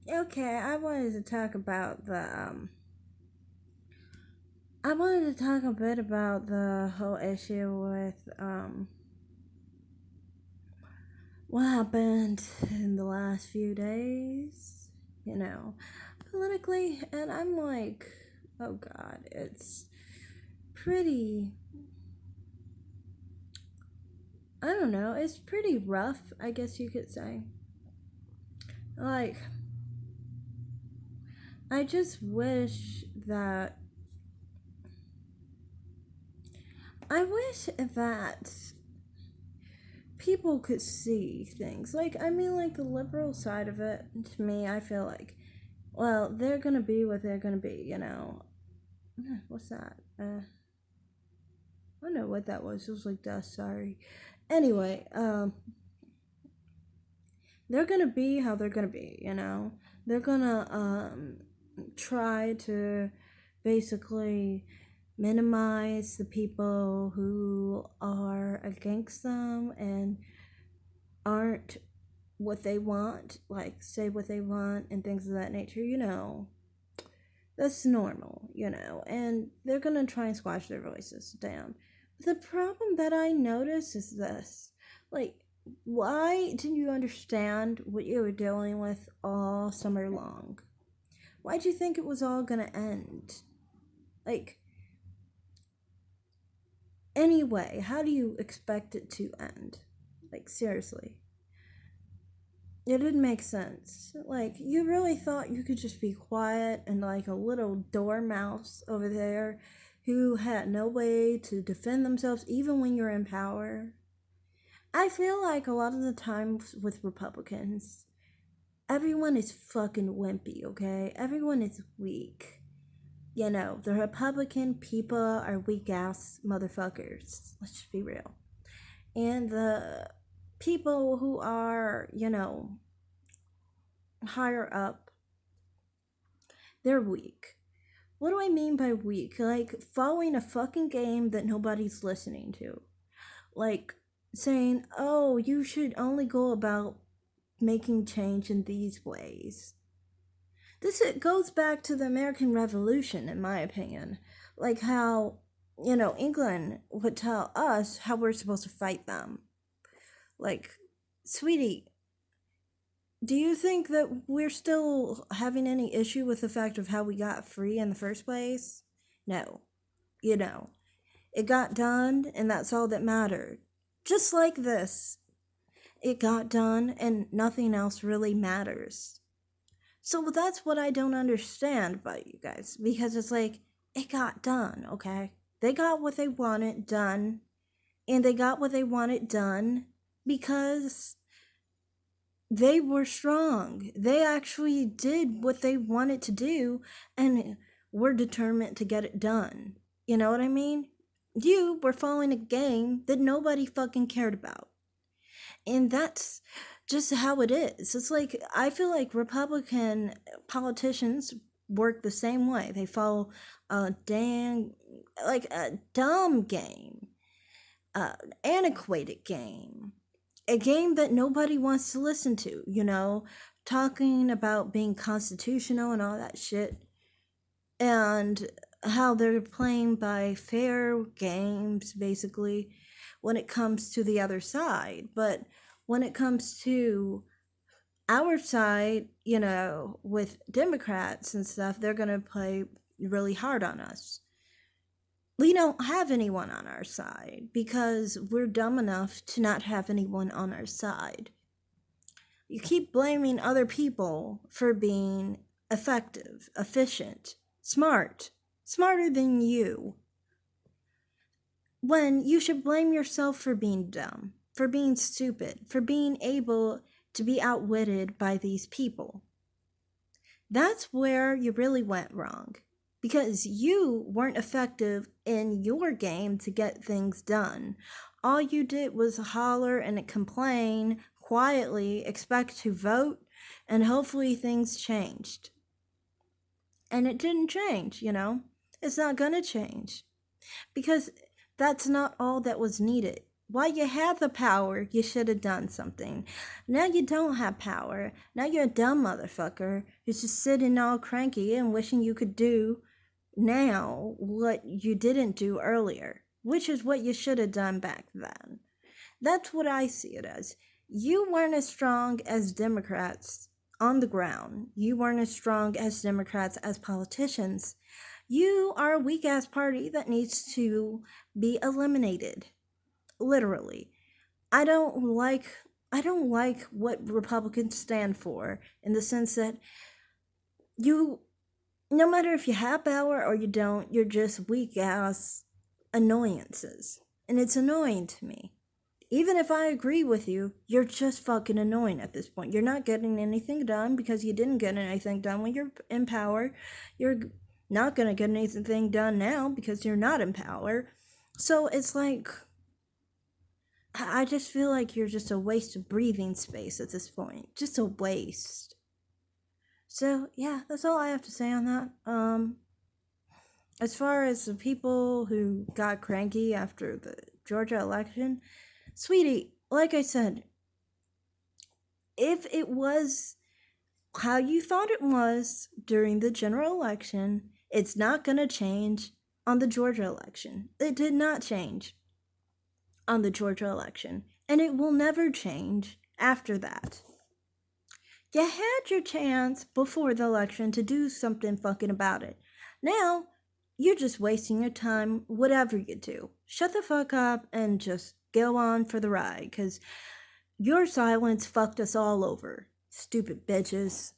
Okay, I wanted to talk a bit about the whole issue with what happened in the last few days, you know, politically, and I'm like, oh god, it's pretty I don't know, it's pretty rough, I guess you could say. Like, I just wish that I wish that people could see things. Like, I mean, like, the liberal side of it, to me, I feel like, well, they're gonna be what they're gonna be, you know. What's that? I don't know what that was. It was like dust, sorry. Anyway, they're gonna be how they're gonna be, you know. They're gonna try to basically minimize the people who are against them and aren't what they want, like say what they want and things of that nature, you know. That's normal, you know, and they're gonna try and squash their voices down. But the problem that I notice is this. Like, why didn't you understand what you were dealing with all summer long? Why'd you think it was all gonna end? Like, anyway, how do you expect it to end? Like, seriously. It didn't make sense. Like, you really thought you could just be quiet and like a little dormouse over there who had no way to defend themselves even when you're in power? I feel like a lot of the times with Republicans, everyone is fucking wimpy, okay? Everyone is weak. You know, the Republican people are weak ass motherfuckers. Let's just be real. And the people who are, you know, higher up, they're weak. What do I mean by weak? Like following a fucking game that nobody's listening to. Like saying, oh, you should only go about making change in these ways. This it goes back to the American Revolution, in my opinion. Like how, you know, England would tell us how we're supposed to fight them. Like, sweetie, do you think that we're still having any issue with the fact of how we got free in the first place? No. You know, it got done, and that's all that mattered. Just like this, it got done, and nothing else really matters. So that's what I don't understand about you guys, because it's like, it got done, okay? They got what they wanted done, and they got what they wanted done because they were strong. They actually did what they wanted to do and were determined to get it done. You know what I mean? You were following a game that nobody fucking cared about. And that's just how it is. It's like, I feel like Republican politicians work the same way. They follow a dang, like a dumb game, antiquated game, a game that nobody wants to listen to, you know, talking about being constitutional and all that shit, and how they're playing by fair games, basically, when it comes to the other side. But when it comes to our side, you know, with Democrats and stuff, they're going to play really hard on us. We don't have anyone on our side because we're dumb enough to not have anyone on our side. You keep blaming other people for being effective, efficient, smart, smarter than you, when you should blame yourself for being dumb, for being stupid, for being able to be outwitted by these people. That's where you really went wrong, because you weren't effective in your game to get things done. All you did was holler and complain quietly, expect to vote, and hopefully things changed. And it didn't change, you know? It's not gonna change because that's not all that was needed. While you had the power, you should have done something. Now you don't have power. Now you're a dumb motherfucker who's just sitting all cranky and wishing you could do now what you didn't do earlier, which is what you should have done back then. That's what I see it as. You weren't as strong as Democrats on the ground. You weren't as strong as Democrats as politicians. You are a weak ass party that needs to be eliminated. Literally. I don't like what Republicans stand for, in the sense that you, no matter if you have power or you don't, you're just weak ass annoyances. And it's annoying to me. Even if I agree with you, you're just fucking annoying at this point. You're not getting anything done because you didn't get anything done when you're in power. You're not gonna get anything done now because you're not in power. So it's like, I just feel like you're just a waste of breathing space at this point. Just a waste. So yeah, that's all I have to say on that. As far as the people who got cranky after the Georgia election, sweetie, like I said, if it was how you thought it was during the general election, it's not going to change on the Georgia election. It did not change on the Georgia election, and it will never change after that. You had your chance before the election to do something fucking about it. Now, you're just wasting your time, whatever you do. Shut the fuck up and just go on for the ride, because your silence fucked us all over. Stupid bitches.